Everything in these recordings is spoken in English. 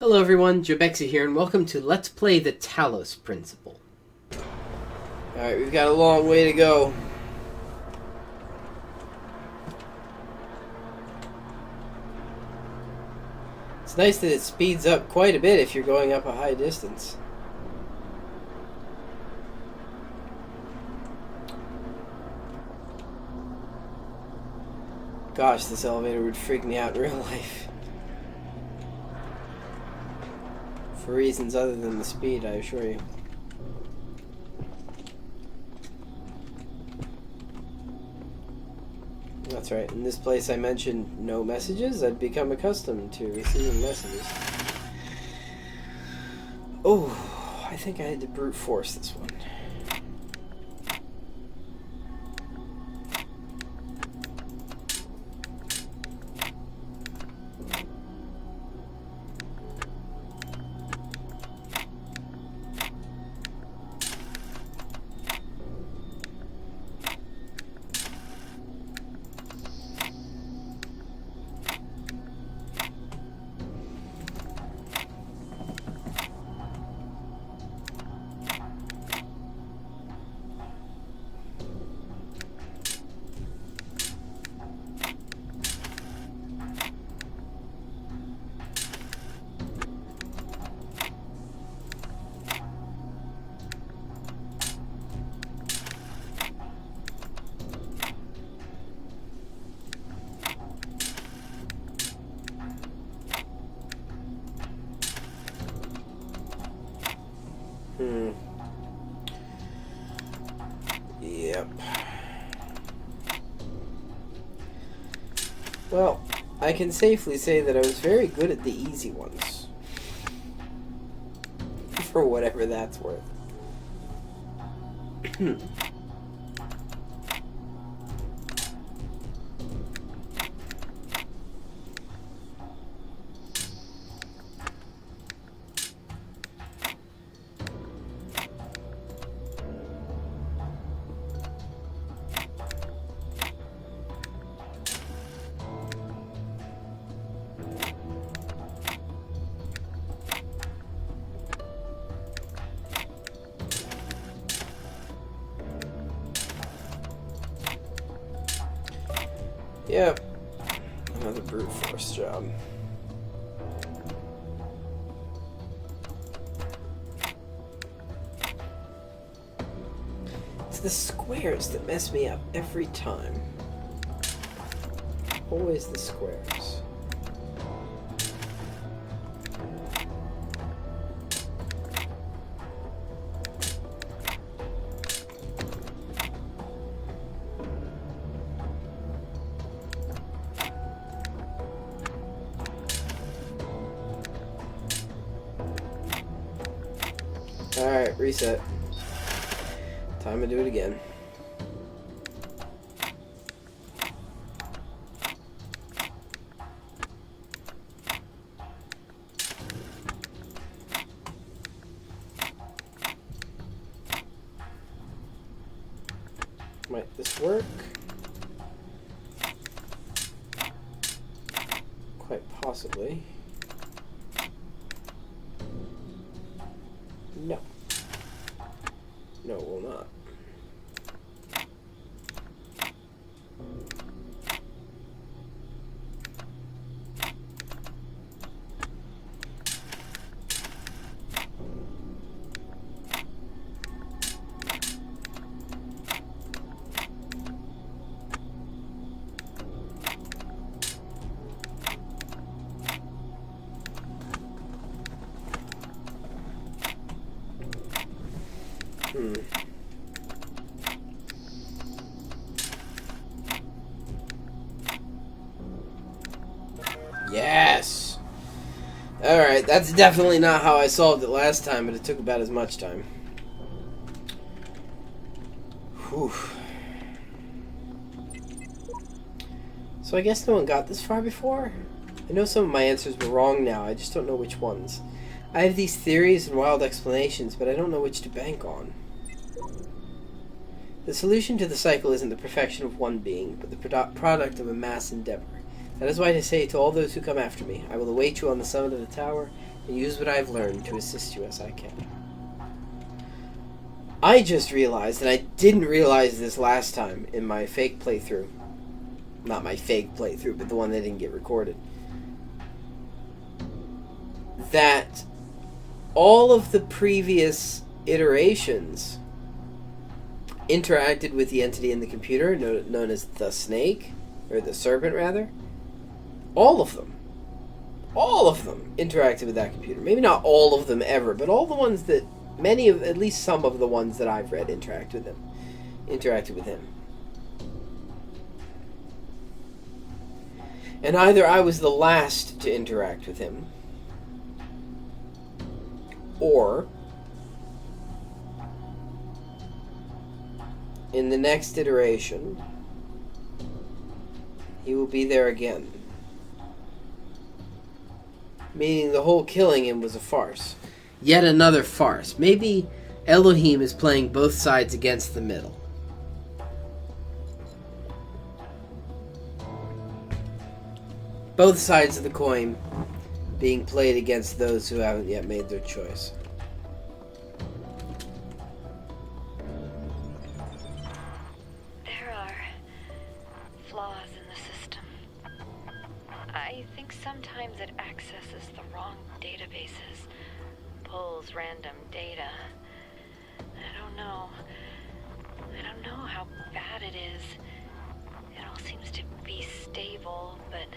Hello everyone, Jobexi here, and welcome to Let's Play the Talos Principle. Alright, we've got a long way to go. It's nice that it speeds up quite a bit if you're going up a high distance. Gosh, this elevator would freak me out in real life. For reasons other than the speed, I assure you. That's right. In this place I mentioned no messages. I'd become accustomed to receiving messages. Oh, I think I had to brute force this one. Yep. Well, I can safely say that I was very good at the easy ones. For whatever that's worth. Yep. Another brute force job. It's the squares that mess me up every time. Always the squares. Alright, reset. Time to do it again. Might this work? Quite possibly. No. No, it will not. Yes! Alright, that's definitely not how I solved it last time, but it took about as much time. Whew. So I guess no one got this far before? I know some of my answers were wrong now, I just don't know which ones. I have these theories and wild explanations, but I don't know which to bank on. The solution to the cycle isn't the perfection of one being, but the product of a mass endeavor. That is why I say to all those who come after me, I will await you on the summit of the tower, and use what I've learned to assist you as I can. I just realized, and I didn't realize this last time in my fake playthrough. Not my fake playthrough, but the one that didn't get recorded. That all of the previous iterations interacted with the entity in the computer, known as the snake, or the serpent rather. All of them interacted with that computer. Maybe not all of them ever, but all the ones that, at least some of the ones that I've read interacted with him. And either I was the last to interact with him, or in the next iteration, he will be there again. Meaning the whole killing him was a farce. Yet another farce. Maybe Elohim is playing both sides against the middle. Both sides of the coin being played against those who haven't yet made their choice. There are flaws in the system. I think sometimes it accesses the wrong databases, pulls random data. I don't know how bad it is. It all seems to be stable, but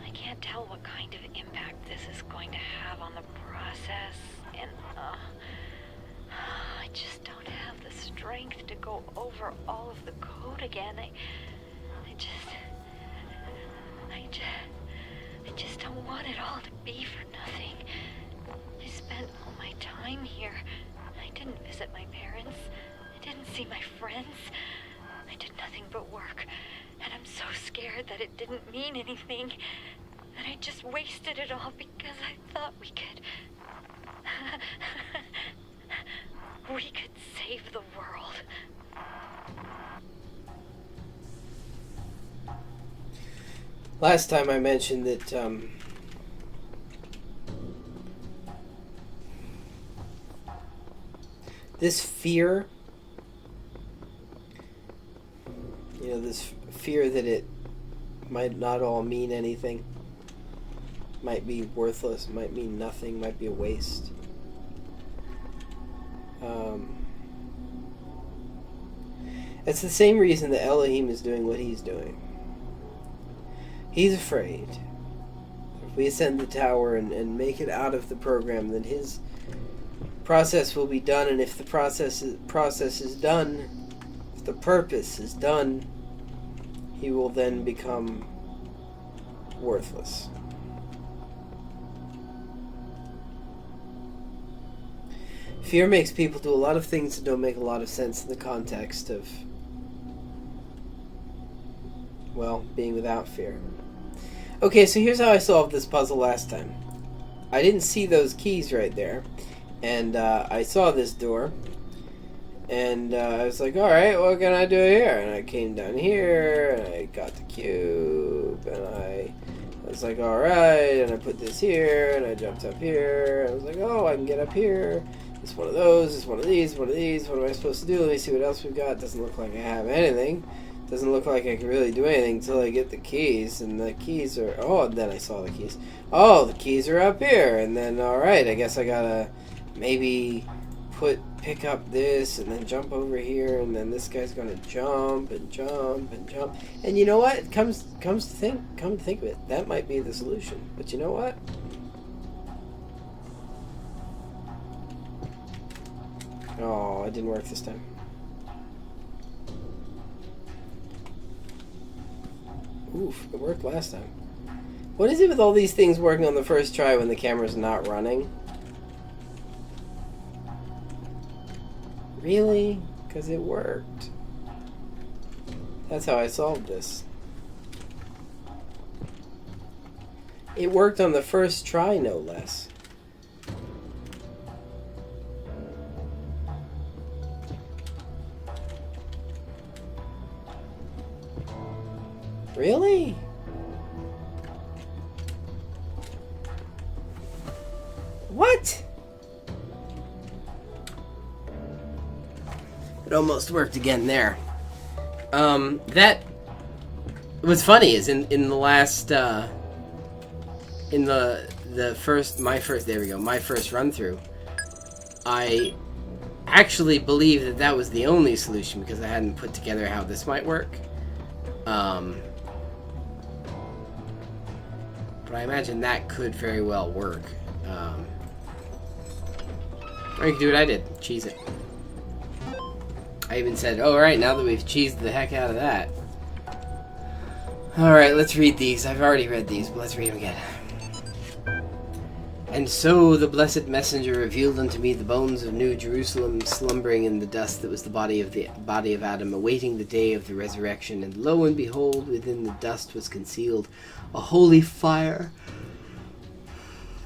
I can't tell what kind of impact this is going to have on the process, and I just don't have the strength to go over all of the code again. I just don't want it all to be for nothing. I spent all my time here. I didn't visit my parents. I didn't see my friends. I did nothing but work, and I'm so scared that it didn't mean anything, that I just wasted it all because I thought we could save the world. Last time I mentioned that this fear, this fear that it might not all mean anything, might be worthless, might mean nothing, might be a waste. It's the same reason that Elohim is doing what he's doing. He's afraid if we ascend the tower and make it out of the program, then his process will be done, and if the process is done, if the purpose is done, he will then become worthless. Fear makes people do a lot of things that don't make a lot of sense in the context of, well, being without fear. Okay, so here's how I solved this puzzle last time. I didn't see those keys right there, and I saw this door, and I was like, alright, what can I do here? And I came down here, and I got the cube, and I was like, alright, and I put this here, and I jumped up here, I was like, oh, I can get up here. It's one of those, it's one of these, one of these. What am I supposed to do? Let me see what else we've got. Doesn't look like I have anything. Doesn't look like I can really do anything until I get the keys. And the keys are... Oh, and then I saw the keys. Oh, the keys are up here. And then, alright, I guess I gotta maybe pick up this and then jump over here. And then this guy's gonna jump and jump and jump. And you know what? Come to think of it, that might be the solution. But you know what? Oh, it didn't work this time. Oof, it worked last time. What is it with all these things working on the first try when the camera's not running? Really? Because it worked. That's how I solved this. It worked on the first try, no less. Really? What? It almost worked again there. That... What's funny is in the last, in the first, my first run through, I actually believe that was the only solution because I hadn't put together how this might work. But I imagine that could very well work. Or you can do what I did, cheese it. I even said, oh, alright, now that we've cheesed the heck out of that. Alright, let's read these. I've already read these, but let's read them again. And so the blessed messenger revealed unto me the bones of New Jerusalem slumbering in the dust that was the body of Adam, awaiting the day of the resurrection. And lo and behold, within the dust was concealed a holy fire.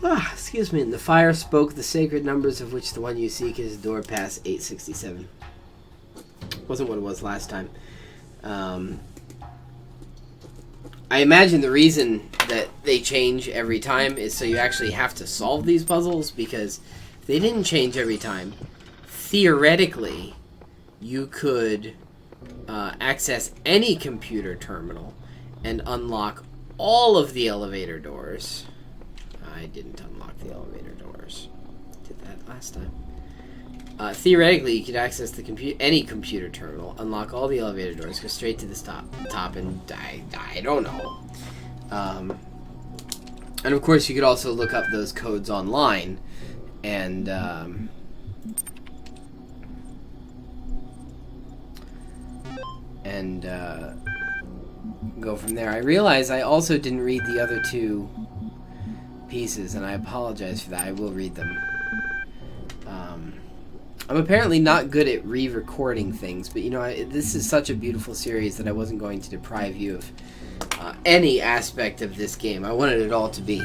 Excuse me. And the fire spoke the sacred numbers of which the one you seek is door pass 867. Wasn't what it was last time. I imagine the reason that they change every time is so you actually have to solve these puzzles, because if they didn't change every time, theoretically, you could access any computer terminal and unlock all of the elevator doors. I didn't unlock the elevator doors. Did that last time. Theoretically, you could access the any computer terminal, unlock all the elevator doors, go straight to the top, and I don't know. And of course, you could also look up those codes online, and go from there. I realize I also didn't read the other two pieces, and I apologize for that. I will read them. I'm apparently not good at re-recording things, but you know, this is such a beautiful series that I wasn't going to deprive you of any aspect of this game. I wanted it all to be,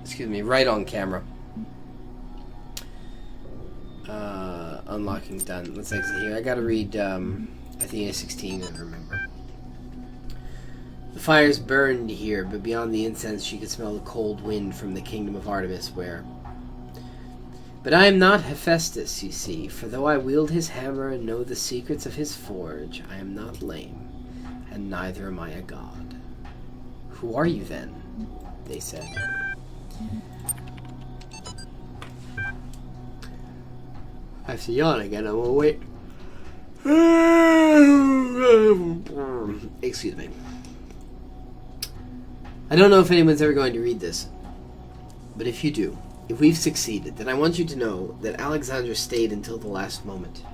excuse me, right on camera. Unlocking's done. Let's exit here. I gotta read Athena 16 and remember. The fires burned here, but beyond the incense she could smell the cold wind from the kingdom of Artemis, where... But I am not Hephaestus, you see, for though I wield his hammer and know the secrets of his forge, I am not lame, and neither am I a god. Who are you then? They said. I have to yawn again, I will wait. Excuse me. I don't know if anyone's ever going to read this, but if you do, if we've succeeded, then I want you to know that Alexandra stayed until the last moment.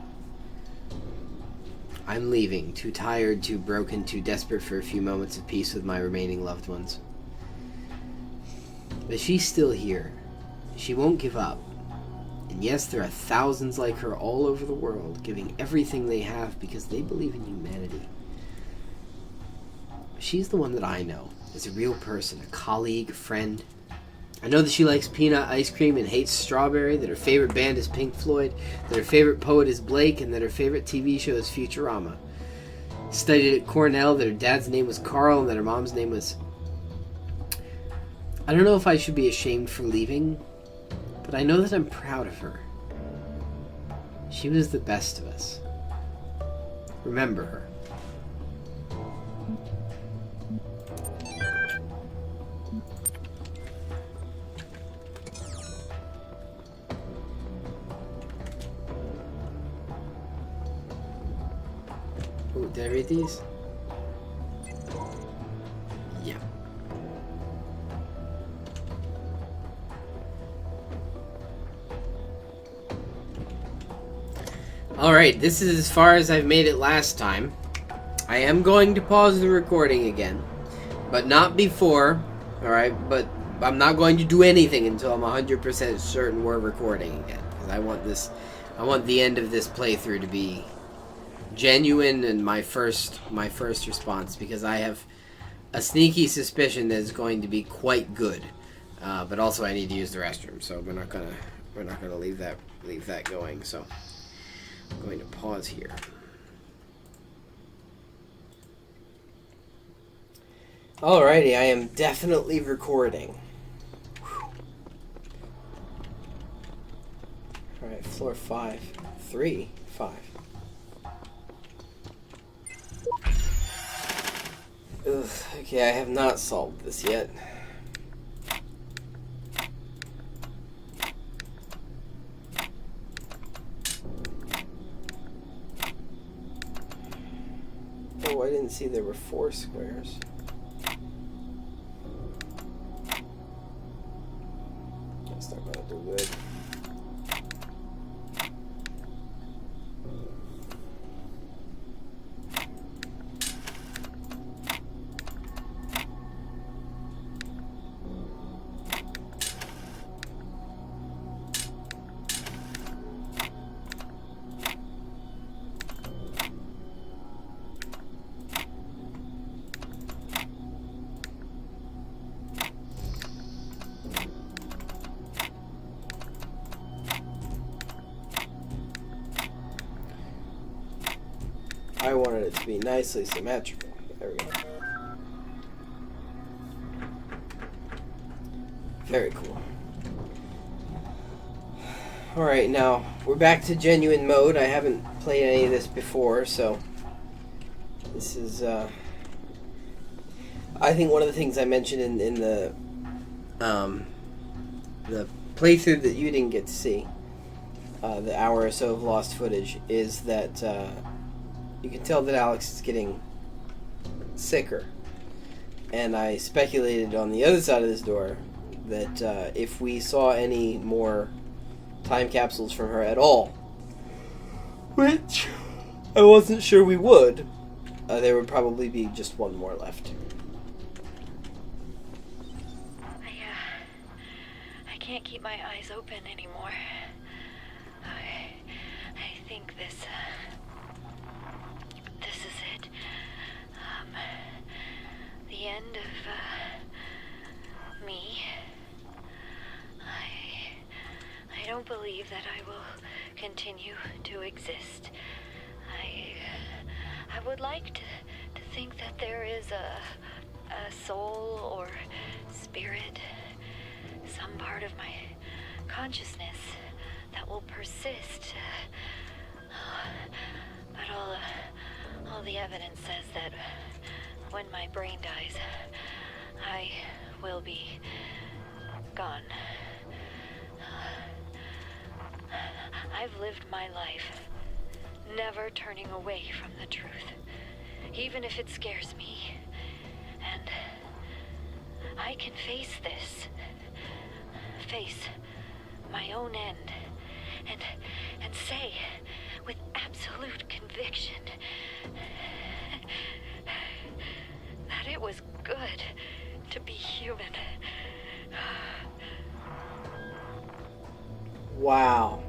I'm leaving, too tired, too broken, too desperate for a few moments of peace with my remaining loved ones. But she's still here. She won't give up. And yes, there are thousands like her all over the world, giving everything they have because they believe in humanity. She's the one that I know as a real person, a colleague, a friend. I know that she likes peanut ice cream and hates strawberry, that her favorite band is Pink Floyd, that her favorite poet is Blake, and that her favorite TV show is Futurama. Studied at Cornell, that her dad's name was Carl, and that her mom's name was... I don't know if I should be ashamed for leaving, but I know that I'm proud of her. She was the best of us. Remember her. Ooh, did I read these? Yeah. Alright, this is as far as I've made it last time. I am going to pause the recording again, but not before, alright? But I'm not going to do anything until I'm 100% certain we're recording again. Because I want the end of this playthrough to be genuine and my first response, because I have a sneaky suspicion that it's going to be quite good. But also I need to use the restroom, so we're not gonna leave that going. So I'm going to pause here. Alrighty, I am definitely recording. Alright, floor 5. 3, 5. Ugh, okay, I have not solved this yet. Oh, I didn't see there were 4 squares. That's not gonna do good. I wanted it to be nicely symmetrical. There we go. Very cool. Alright, now we're back to genuine mode. I haven't played any of this before, so this is I think one of the things I mentioned in the playthrough that you didn't get to see, the hour or so of lost footage, is that you can tell that Alex is getting sicker. And I speculated on the other side of this door that if we saw any more time capsules from her at all, which I wasn't sure we would, there would probably be just one more left. I can't keep my eyes open anymore. I think this is it. The end of me. I don't believe that I will continue to exist. I would like to think that there is a soul or spirit, some part of my consciousness that will persist. But all the evidence says that when my brain dies, I will be gone. I've lived my life never turning away from the truth, even if it scares me. And I can face this. Face my own end. And say with absolute conviction that it was good to be human. Wow.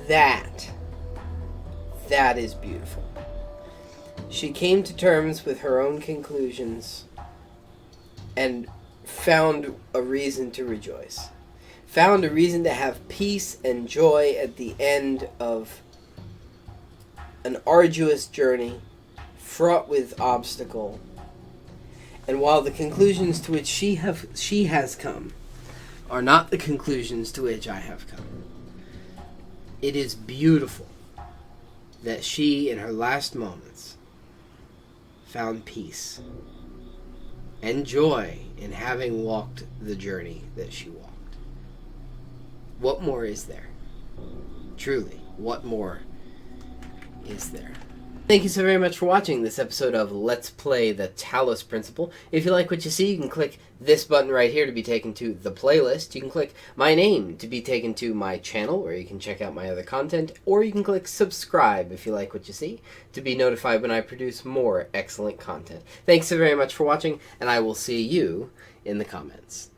That is beautiful. She came to terms with her own conclusions and found a reason to rejoice. Found a reason to have peace and joy at the end of an arduous journey, fraught with obstacle. And while the conclusions to which she has come are not the conclusions to which I have come, it is beautiful that she, in her last moments, found peace and joy in having walked the journey that she walked. What more is there? Truly, what more is there? Thank you so very much for watching this episode of Let's Play the Talos Principle. If you like what you see, you can click this button right here to be taken to the playlist. You can click my name to be taken to my channel, where you can check out my other content, or you can click subscribe if you like what you see to be notified when I produce more excellent content. Thanks so very much for watching, and I will see you in the comments.